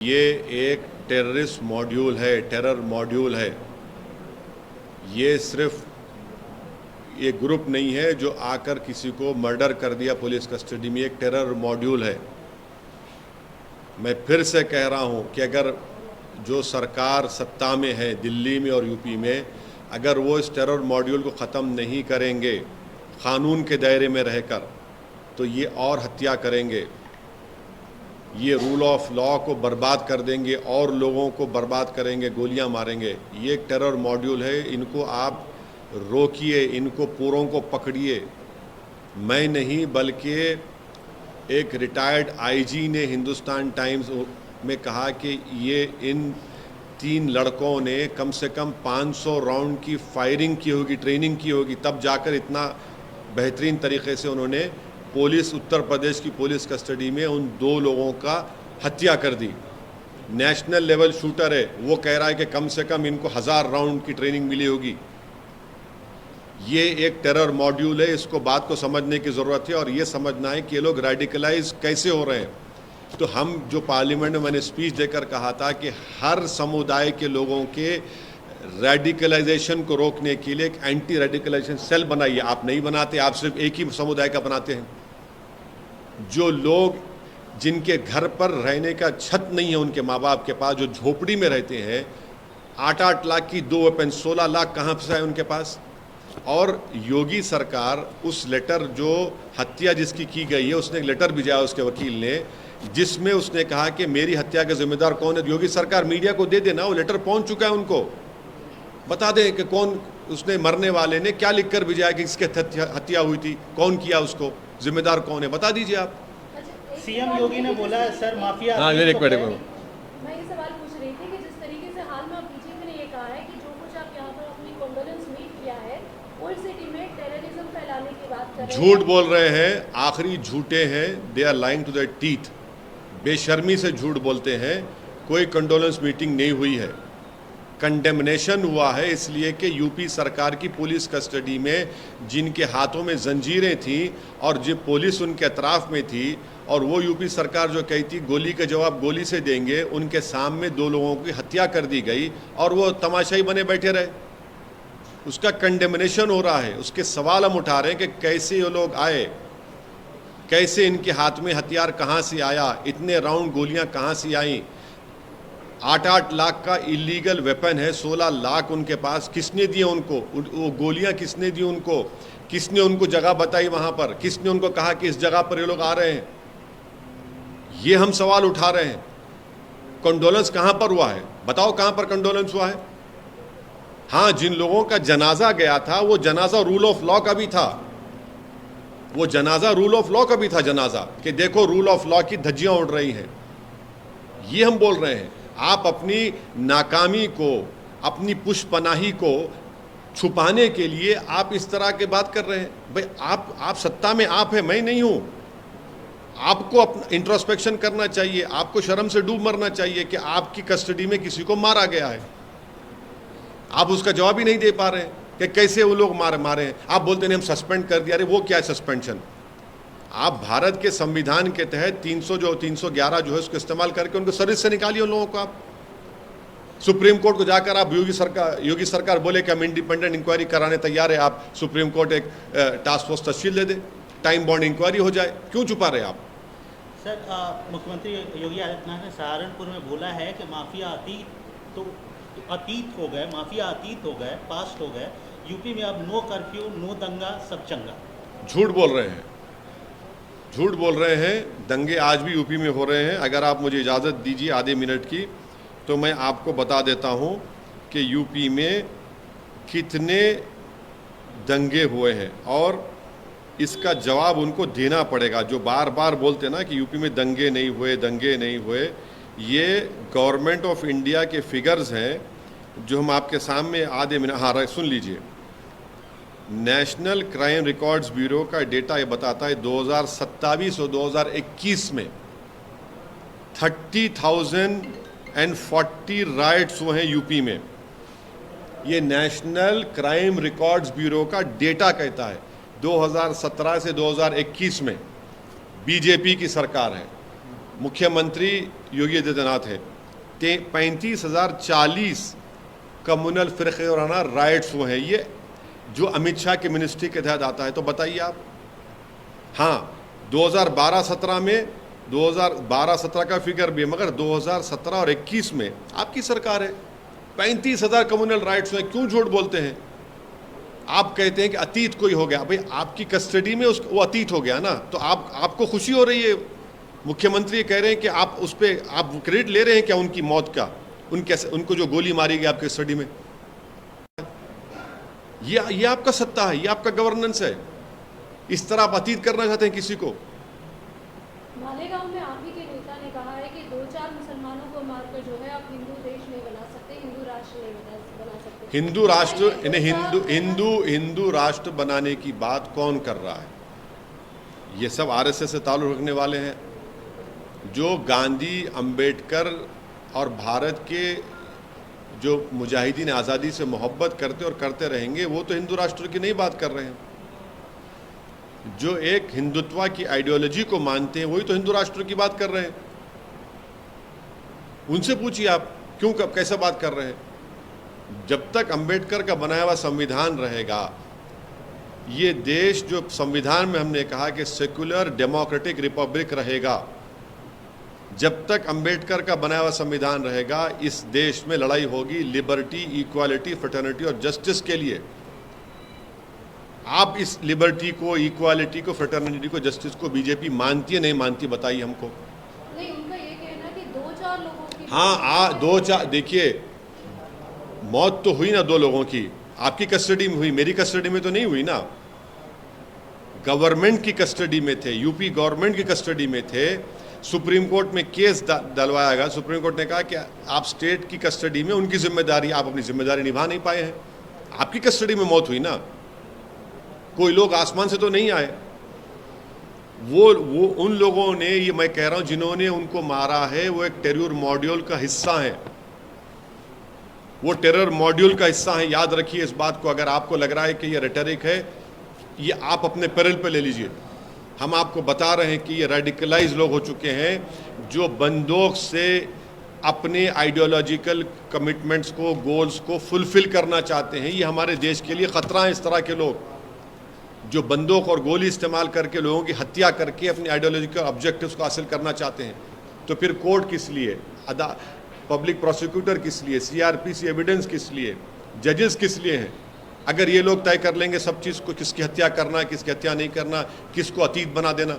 ये एक terrorist module है, टेरर मॉड्यूल है। ये सिर्फ ये ग्रुप नहीं है जो आकर किसी को मर्डर कर दिया पुलिस कस्टडी में। एक टेरर मॉड्यूल है। मैं फिर से कह रहा हूँ कि अगर जो सरकार सत्ता में है दिल्ली में और यूपी में, अगर वो इस टेरर मॉड्यूल को ख़त्म नहीं करेंगे क़ानून के दायरे में रहकर, तो ये और हत्या करेंगे, ये रूल ऑफ लॉ को बर्बाद कर देंगे और लोगों को बर्बाद करेंगे, गोलियां मारेंगे। ये एक टेरर मॉड्यूल है। इनको आप रोकिए, इनको पूरों को पकड़िए। मैं नहीं बल्कि एक रिटायर्ड आईजी ने हिंदुस्तान टाइम्स में कहा कि ये इन 3 लड़कों ने कम से कम 500 राउंड की फायरिंग की होगी, ट्रेनिंग की होगी, तब जाकर इतना बेहतरीन तरीके से उन्होंने पुलिस, उत्तर प्रदेश की पुलिस कस्टडी में उन 2 लोगों का हत्या कर दी। नेशनल लेवल शूटर है, वो कह रहा है कि कम से कम इनको 1000 राउंड की ट्रेनिंग मिली होगी। ये एक टेरर मॉड्यूल है। इसको बात को समझने की ज़रूरत है और ये समझना है कि ये लोग रेडिकलाइज कैसे हो रहे हैं। तो हम जो पार्लियामेंट में मैंने स्पीच देकर कहा था कि हर समुदाय के लोगों के रेडिकलाइजेशन को रोकने के लिए एक एंटी रेडिकलाइजेशन सेल बनाइए। आप नहीं बनाते, आप सिर्फ एक ही समुदाय का बनाते हैं। जो लोग जिनके घर पर रहने का छत नहीं है उनके माँ बाप के पास, जो झोपड़ी में रहते हैं, 8-8 लाख की 2 वेपन, 16 लाख कहाँ से आए उनके पास। और योगी सरकार उस लेटर, जो हत्या जिसकी की गई है, उसने एक लेटर भिजाया उसके वकील ने, जिसमें उसने कहा कि मेरी हत्या के जिम्मेदार कौन है। योगी सरकार मीडिया को दे देना, वो लेटर पहुंच चुका है, उनको बता दें कि कौन, उसने मरने वाले ने क्या लिखकर भिजाया कि इसके हत्या हुई थी, कौन किया, उसको जिम्मेदार कौन है, बता दीजिए आप। सीएम योगी ने बोला है सर माफिया। हाँ, मैं ये सवाल पूछ रही थी कि जिस तरीके से हाल में बीजेपी ने ये कहा है कि जो कुछ आप यहाँ पर अपनी कॉन्डोलेंस मीट किया है, ओल्ड सिटी में टेररिज्म फैलाने की बात कर रहे हैं। झूठ बोल रहे हैं, आखिरी झूठे हैं। They are lying to their teeth. बेशर्मी से झूठ बोलते हैं। कोई कंडोलेंस मीटिंग नहीं हुई है। कंडेमनेशन हुआ है इसलिए कि यूपी सरकार की पुलिस कस्टडी में जिनके हाथों में जंजीरें थी और जो पुलिस उनके अतराफ में थी, और वो यूपी सरकार जो कही थी गोली का जवाब गोली से देंगे, उनके सामने 2 लोगों की हत्या कर दी गई और वो तमाशाई बने बैठे रहे। उसका कंडेमनेशन हो रहा है। उसके सवाल हम उठा रहे हैं कि कैसे ये लोग आए, कैसे इनके हाथ में हथियार कहाँ से आया, इतने राउंड गोलियाँ कहाँ से आई। 8-8 लाख का इलीगल वेपन है, 16 लाख उनके पास। किसने दिए उनको वो गोलियां? किसने दी उनको? किसने उनको जगह बताई वहां पर? किसने उनको कहा कि इस जगह पर ये लोग आ रहे हैं? ये हम सवाल उठा रहे हैं। कंडोलेंस कहां पर हुआ है? बताओ कहां पर कंडोलेंस हुआ है? हाँ, जिन लोगों का जनाजा गया था वो जनाजा रूल ऑफ लॉ का भी था। वो जनाजा रूल ऑफ लॉ का भी था जनाजा, कि देखो रूल ऑफ लॉ की धज्जियां उड़ रही हैं। ये हम बोल रहे हैं। आप अपनी नाकामी को, अपनी पुष्पनाही को छुपाने के लिए आप इस तरह की बात कर रहे हैं। भाई आप सत्ता में आप हैं, मैं नहीं हूं। आपको अपना इंट्रोस्पेक्शन करना चाहिए। आपको शर्म से डूब मरना चाहिए कि आपकी कस्टडी में किसी को मारा गया है। आप उसका जवाब ही नहीं दे पा रहे हैं कि कैसे वो लोग मारे हैं। आप बोलते हैं हम सस्पेंड कर दिया। अरे वो क्या है सस्पेंशन? आप भारत के संविधान के तहत 311 जो है उसको इस्तेमाल करके उनको सर्विस से निकालिए उन लोगों को। आप सुप्रीम कोर्ट को जाकर आप योगी सरकार बोले कि हम इंडिपेंडेंट इंक्वायरी कराने तैयार है, आप सुप्रीम कोर्ट एक टास्क फोर्स तश्कील दे दे, टाइम बॉन्ड इंक्वायरी हो जाए। क्यों छुपा रहे आप? सर, मुख्यमंत्री योगी आदित्यनाथ ने सहारनपुर में बोला है कि माफिया अतीत हो गए, माफिया अतीत हो गए, पास्ट हो गए। यूपी में अब नो कर्फ्यू, नो दंगा, सब चंगा। झूठ बोल रहे हैं, झूठ बोल रहे हैं। दंगे आज भी यूपी में हो रहे हैं। अगर आप मुझे इजाज़त दीजिए आधे मिनट की, तो मैं आपको बता देता हूं कि यूपी में कितने दंगे हुए हैं और इसका जवाब उनको देना पड़ेगा। जो बार बार बोलते हैं ना कि यूपी में दंगे नहीं हुए, दंगे नहीं हुए, ये गवर्नमेंट ऑफ इंडिया के फिगर्स हैं जो हम आपके सामने आधे मिनट, हाँ सुन लीजिए। नेशनल क्राइम रिकॉर्ड्स ब्यूरो का डेटा ये बताता है 2027 और 2021 में 30,040 राइट्स हुए हैं यूपी में। ये नेशनल क्राइम रिकॉर्ड्स ब्यूरो का डेटा कहता है। 2017 से 2021 में बीजेपी की सरकार है, मुख्यमंत्री योगी आदित्यनाथ है। 35,040 कम्युनल फ़िरक़े वाराना राइट्स हुए हैं, ये जो अमित शाह के मिनिस्ट्री के तहत आता है। तो बताइए आप। हाँ, 2012-17 में 2012-17 का फिगर भी है, मगर 2017 और 21 में आपकी सरकार है, 35,000 कम्युनल राइट्स हुए। क्यों झूठ बोलते हैं? आप कहते हैं कि अतीत कोई हो गया, भाई आपकी कस्टडी में वो अतीत हो गया ना, तो आपको खुशी हो रही है? मुख्यमंत्री कह रहे हैं कि आप उस पर आप क्रेडिट ले रहे हैं क्या उनकी मौत का, उनको जो गोली मारी गई आपके कस्टडी में? ये आपका सत्ता है, ये आपका गवर्नेंस है। इस तरह आप अतीत करना चाहते हैं किसी को? मालेगांव में आप ही के नेता ने कहा है कि 2-4 मुसलमानों को मारकर जो है आप हिंदू देश नहीं बना सकते, हिंदू राष्ट्र नहीं बना सकते। हिंदू राष्ट्र, हिंदू राष्ट्र बनाने की बात कौन कर रहा है? ये सब आरएसएस से ताल्लुक़ रखने वाले हैं, जो गांधी, अंबेडकर और भारत के जो मुजाहिदीन आज़ादी से मोहब्बत करते और करते रहेंगे, वो तो हिंदू राष्ट्र की नहीं बात कर रहे हैं। जो एक हिंदुत्व की आइडियोलॉजी को मानते हैं, वही तो हिंदू राष्ट्र की बात कर रहे हैं। उनसे पूछिए आप क्यों, कब, कैसे बात कर रहे हैं? जब तक अंबेडकर का बनाया हुआ संविधान रहेगा, ये देश जो संविधान में हमने कहा कि सेक्युलर डेमोक्रेटिक रिपब्लिक रहेगा, जब तक अंबेडकर का बनाया हुआ संविधान रहेगा, इस देश में लड़ाई होगी लिबर्टी, इक्वालिटी, फ्रेटर्निटी और जस्टिस के लिए। आप इस लिबर्टी को, इक्वालिटी को, फ्रेटर्निटी को, जस्टिस को बीजेपी मानती है नहीं मानती? बताइए हमको। नहीं, उनका ये कहना कि 2-4 लोगों की, हाँ, 2-4, देखिए मौत तो हुई ना 2 लोगों की, आपकी कस्टडी में हुई, मेरी कस्टडी में तो नहीं हुई ना। गवर्नमेंट की कस्टडी में थे, यूपी गवर्नमेंट की कस्टडी में थे। सुप्रीम कोर्ट में केस डलवाया गया, सुप्रीम कोर्ट ने कहा कि आप स्टेट की कस्टडी में, उनकी जिम्मेदारी, आप अपनी जिम्मेदारी निभा नहीं पाए हैं। आपकी कस्टडी में मौत हुई ना, कोई लोग आसमान से तो नहीं आए। वो उन लोगों ने, ये मैं कह रहा हूं, जिन्होंने उनको मारा है, वो एक टेरर मॉड्यूल का हिस्सा है, वो टेरर मॉड्यूल का हिस्सा है। याद रखिए इस बात को। अगर आपको लग रहा है कि ये रेटरिक है, ये आप अपने पैरल पे ले लीजिए। हम आपको बता रहे हैं कि ये रेडिकलाइज लोग हो चुके हैं, जो बंदूक से अपने आइडियोलॉजिकल कमिटमेंट्स को, गोल्स को फुलफिल करना चाहते हैं। ये हमारे देश के लिए ख़तरा है। इस तरह के लोग जो बंदूक और गोली इस्तेमाल करके लोगों की हत्या करके अपनी आइडियोलॉजिकल ऑब्जेक्टिव्स को हासिल करना चाहते हैं, तो फिर कोर्ट किस लिए, पब्लिक प्रोसिक्यूटर किस लिए, सीआरपीसी एविडेंस किस लिए, जजेस किस लिए हैं? अगर ये लोग तय कर लेंगे सब चीज़ को, किसकी हत्या करना, किसकी हत्या नहीं करना, किसको अतीत बना देना,